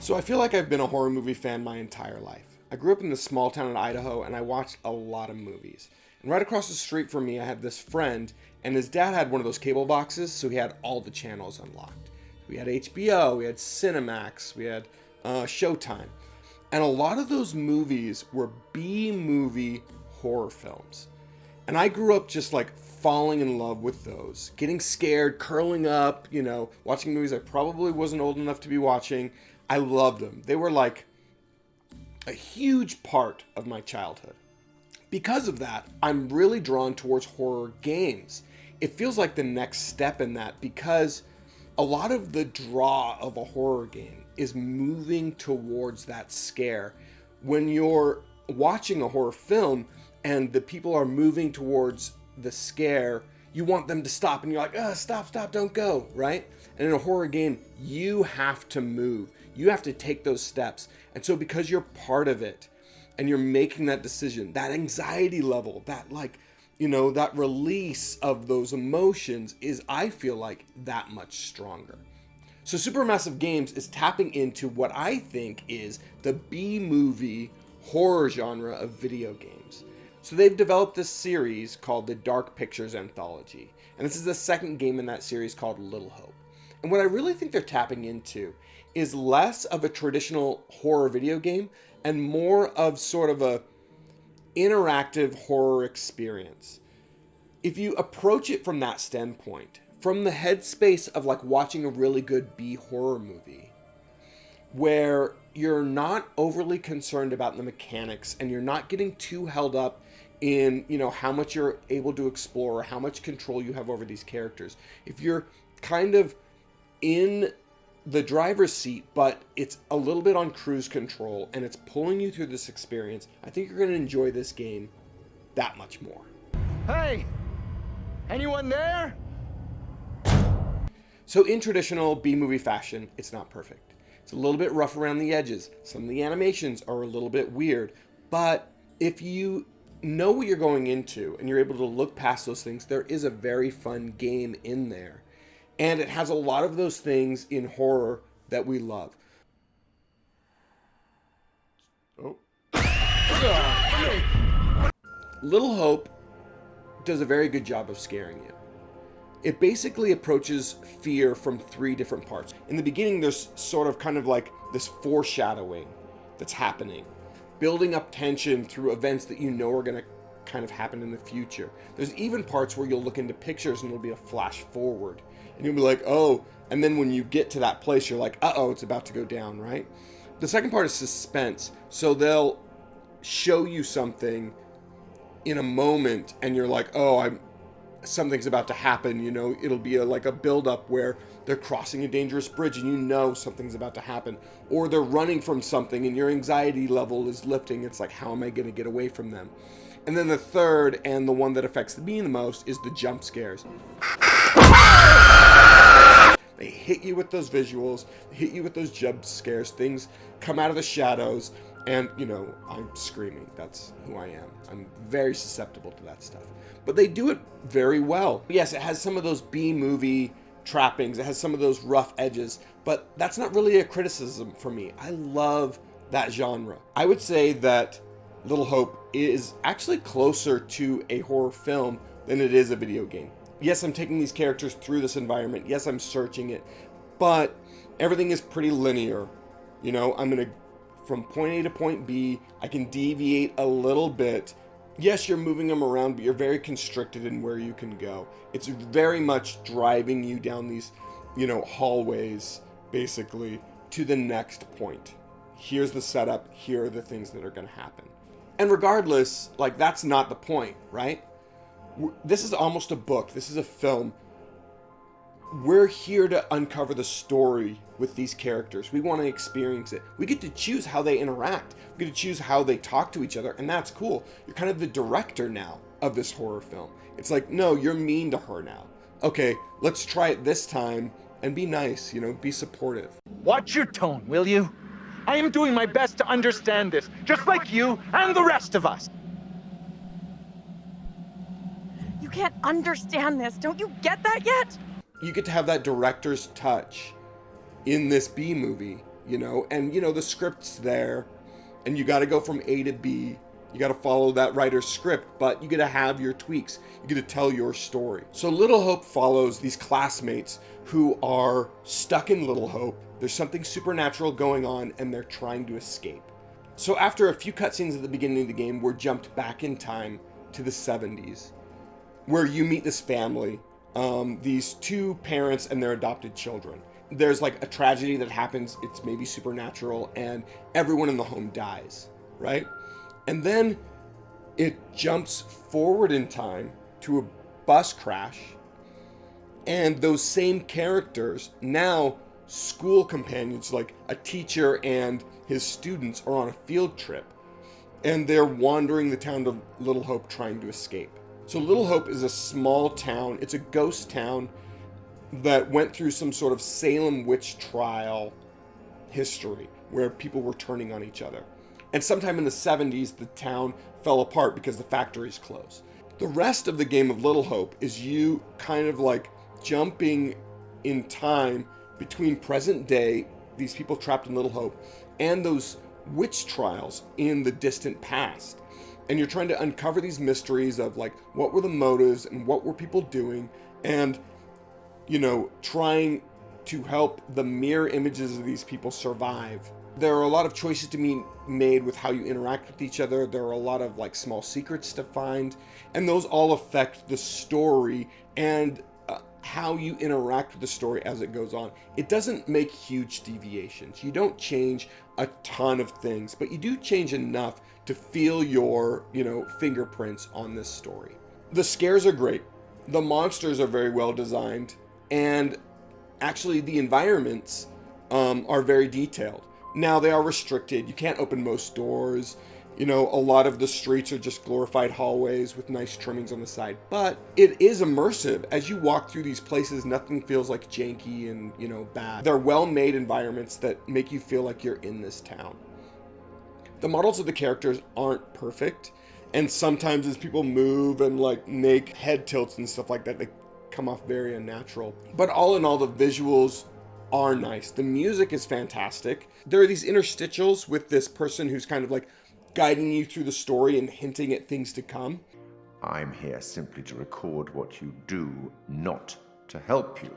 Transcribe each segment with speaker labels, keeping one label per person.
Speaker 1: So I feel like I've been a horror movie fan my entire life. I grew up in this small town in Idaho and I watched a lot of movies. And right across the street from me I had this friend, and his dad had one of those cable boxes, so he had all the channels unlocked. We had HBO, we had Cinemax, we had Showtime. And a lot of those movies were B-movie horror films. And I grew up just like falling in love with those, getting scared, curling up, watching movies I probably wasn't old enough to be watching. I loved them. They were like a huge part of my childhood. Because of that, I'm really drawn towards horror games. It feels like the next step in that, because a lot of the draw of a horror game is moving towards that scare. When you're watching a horror film and the people are moving towards the scare, you want them to stop, and you're like, stop, don't go, right? And in a horror game, you have to move. You have to take those steps. And so because you're part of it and you're making that decision, that anxiety level, that that release of those emotions is, I feel like, that much stronger. So Supermassive Games is tapping into what I think is the B-movie horror genre of video games. So they've developed this series called the Dark Pictures Anthology. And this is the second game in that series called Little Hope. And what I really think they're tapping into is less of a traditional horror video game and more of sort of a interactive horror experience. If you approach it from that standpoint, from the headspace of like watching a really good B horror movie, where you're not overly concerned about the mechanics and you're not getting too held up in, how much you're able to explore or how much control you have over these characters. If you're kind of in the driver's seat, but it's a little bit on cruise control and it's pulling you through this experience, I think you're going to enjoy this game that much more.
Speaker 2: Hey, anyone there?
Speaker 1: So in traditional B-movie fashion, it's not perfect. It's a little bit rough around the edges. Some of the animations are a little bit weird, but if you know what you're going into and you're able to look past those things, there is a very fun game in there. And it has a lot of those things in horror that we love. Little Hope does a very good job of scaring you. It basically approaches fear from three different parts. In the beginning, there's sort of kind of like this foreshadowing that's happening, building up tension through events that you know are going to kind of happen in the future. There's even parts where you'll look into pictures and it'll be a flash forward. And you'll be like, oh, and then when you get to that place, you're like, uh-oh, it's about to go down, right? The second part is suspense. So they'll show you something in a moment and you're like, oh, something's about to happen. It'll be like a buildup where they're crossing a dangerous bridge and something's about to happen. Or they're running from something and your anxiety level is lifting. It's like, how am I going to get away from them? And then the third, and the one that affects me the most, is the jump scares. They hit you with those visuals, hit you with those jump scares, things come out of the shadows, and, I'm screaming. That's who I am. I'm very susceptible to that stuff. But they do it very well. Yes, it has some of those B-movie trappings, it has some of those rough edges, but that's not really a criticism for me. I love that genre. I would say that Little Hope is actually closer to a horror film than it is a video game. Yes, I'm taking these characters through this environment. Yes, I'm searching it, but everything is pretty linear. I'm going to, from point A to point B, I can deviate a little bit. Yes, you're moving them around, but you're very constricted in where you can go. It's very much driving you down these, hallways, basically, to the next point. Here's the setup. Here are the things that are going to happen. And regardless, that's not the point, right? This is almost a book. This is a film. We're here to uncover the story with these characters. We want to experience it. We get to choose how they interact. We get to choose how they talk to each other, and that's cool. You're kind of the director now of this horror film. It's like, no, you're mean to her now. Okay, let's try it this time and be nice, be supportive.
Speaker 2: Watch your tone, will you? I am doing my best to understand this, just like you and the rest of us.
Speaker 3: You can't understand this. Don't you get that yet?
Speaker 1: You get to have that director's touch in this B movie and the script's there, and you got to go from A to B. You got to follow that writer's script, but you get to have your tweaks. You get to tell your story. So Little Hope follows these classmates who are stuck in Little Hope. There's something supernatural going on, and they're trying to escape. So after a few cutscenes at the beginning of the game, we're jumped back in time to the 70s, where you meet this family, these two parents and their adopted children. There's like a tragedy that happens, it's maybe supernatural, and everyone in the home dies, right? And then it jumps forward in time to a bus crash, and those same characters, now school companions, like a teacher and his students, are on a field trip, and they're wandering the town of Little Hope trying to escape. So Little Hope is a small town. It's a ghost town that went through some sort of Salem witch trial history where people were turning on each other. And sometime in the 70s, the town fell apart because the factories closed. The rest of the game of Little Hope is you kind of like jumping in time between present day, these people trapped in Little Hope, and those witch trials in the distant past. And you're trying to uncover these mysteries of like, what were the motives and what were people doing, and trying to help the mirror images of these people survive. There are a lot of choices to be made with how you interact with each other. There are a lot of like small secrets to find, and those all affect the story and how you interact with the story as it goes on. It doesn't make huge deviations. You don't change a ton of things, but you do change enough to feel your, fingerprints on this story. The scares are great. The monsters are very well designed, and actually the environments are very detailed. Now they are restricted. You can't open most doors. A lot of the streets are just glorified hallways with nice trimmings on the side. But it is immersive. As you walk through these places, nothing feels like janky and, bad. They're well-made environments that make you feel like you're in this town. The models of the characters aren't perfect. And sometimes as people move and like make head tilts and stuff like that, they come off very unnatural. But all in all, the visuals are nice. The music is fantastic. There are these interstitials with this person who's kind of like guiding you through the story and hinting at things to come.
Speaker 4: I'm here simply to record what you do, not to help you.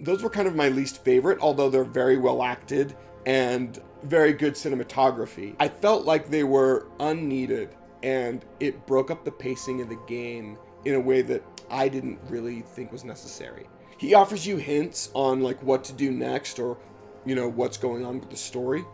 Speaker 1: Those were kind of my least favorite, although they're very well acted and very good cinematography. I felt like they were unneeded, and it broke up the pacing of the game in a way that I didn't really think was necessary. He offers you hints on like what to do next, or what's going on with the story.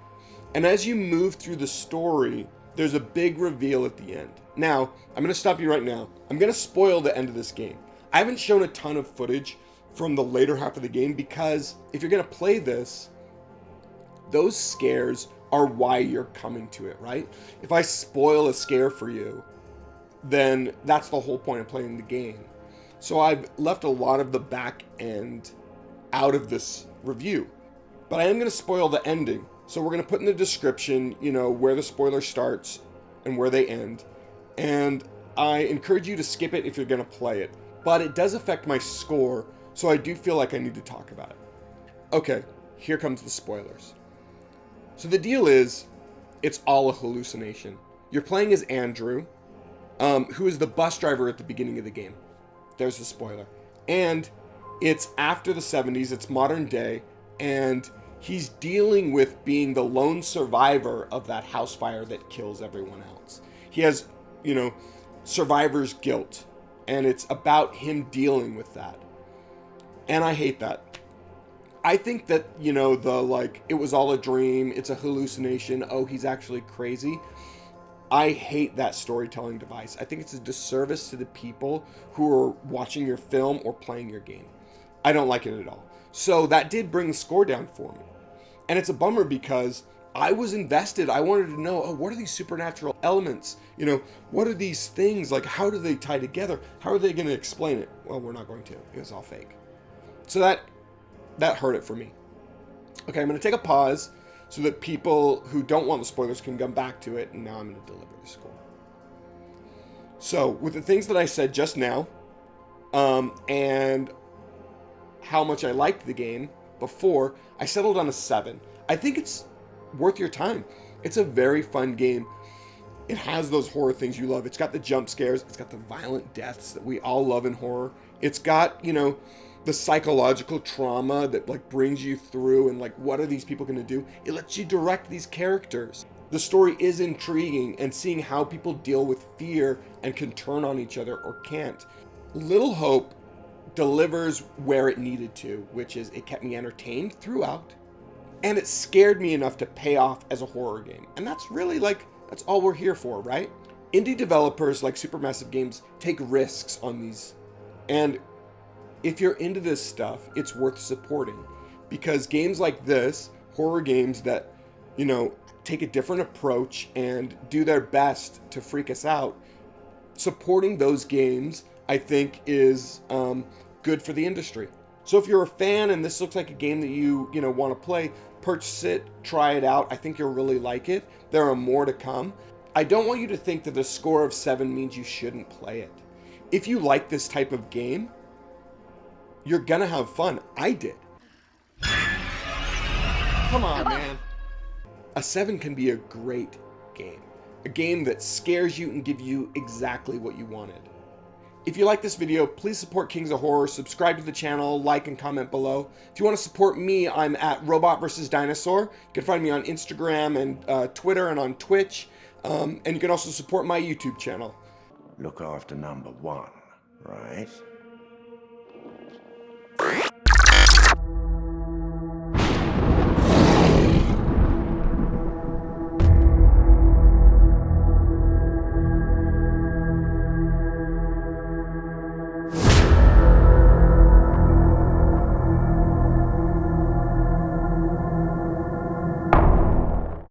Speaker 1: And as you move through the story, there's a big reveal at the end. Now, I'm going to stop you right now. I'm going to spoil the end of this game. I haven't shown a ton of footage from the later half of the game because if you're going to play this, those scares are why you're coming to it, right? If I spoil a scare for you, then that's the whole point of playing the game. So I've left a lot of the back end out of this review. But I am going to spoil the ending. So we're going to put in the description, where the spoiler starts and where they end. And I encourage you to skip it if you're going to play it. But it does affect my score, so I do feel like I need to talk about it. Okay, here comes the spoilers. So the deal is, it's all a hallucination. You're playing as Andrew, who is the bus driver at the beginning of the game. There's the spoiler. And it's after the 70s, it's modern day, and he's dealing with being the lone survivor of that house fire that kills everyone else. He has, survivor's guilt, and it's about him dealing with that. And I hate that. I think that, it was all a dream, it's a hallucination, oh, he's actually crazy. I hate that storytelling device. I think it's a disservice to the people who are watching your film or playing your game. I don't like it at all. So that did bring the score down for me. And it's a bummer because I was invested. I wanted to know, what are these supernatural elements? What are these things? Like, how do they tie together? How are they going to explain it? Well, we're not going to. It was all fake. So that hurt it for me. Okay, I'm going to take a pause so that people who don't want the spoilers can come back to it, and now I'm going to deliver the score. So, with the things that I said just now, and how much I liked the game before, I settled on a 7. I think it's worth your time. It's a very fun game. It has those horror things you love. It's got the jump scares. It's got the violent deaths that we all love in horror. It's got, you know, the psychological trauma that like brings you through and like, what are these people going to do? It lets you direct these characters. The story is intriguing, and seeing how people deal with fear and can turn on each other or can't. Little Hope delivers where it needed to, which is it kept me entertained throughout, and it scared me enough to pay off as a horror game. And that's really like, that's all we're here for, right? Indie developers like Supermassive Games take risks on these. And if you're into this stuff, it's worth supporting, because games like this, horror games that, you know, take a different approach and do their best to freak us out, supporting those games, I think, is good for the industry. So if you're a fan and this looks like a game that you want to play, purchase it, try it out. I think you'll really like it. There are more to come. I don't want you to think that a score of 7 means you shouldn't play it. If you like this type of game, you're gonna have fun. I did. Come on, man. A 7 can be a great game. A game that scares you and gives you exactly what you wanted. If you like this video, please support Kings of Horror, subscribe to the channel, like and comment below. If you want to support me, I'm at RobotVsDinosaur. You can find me on Instagram and Twitter and on Twitch. And you can also support my YouTube channel.
Speaker 4: Look after number 1, right?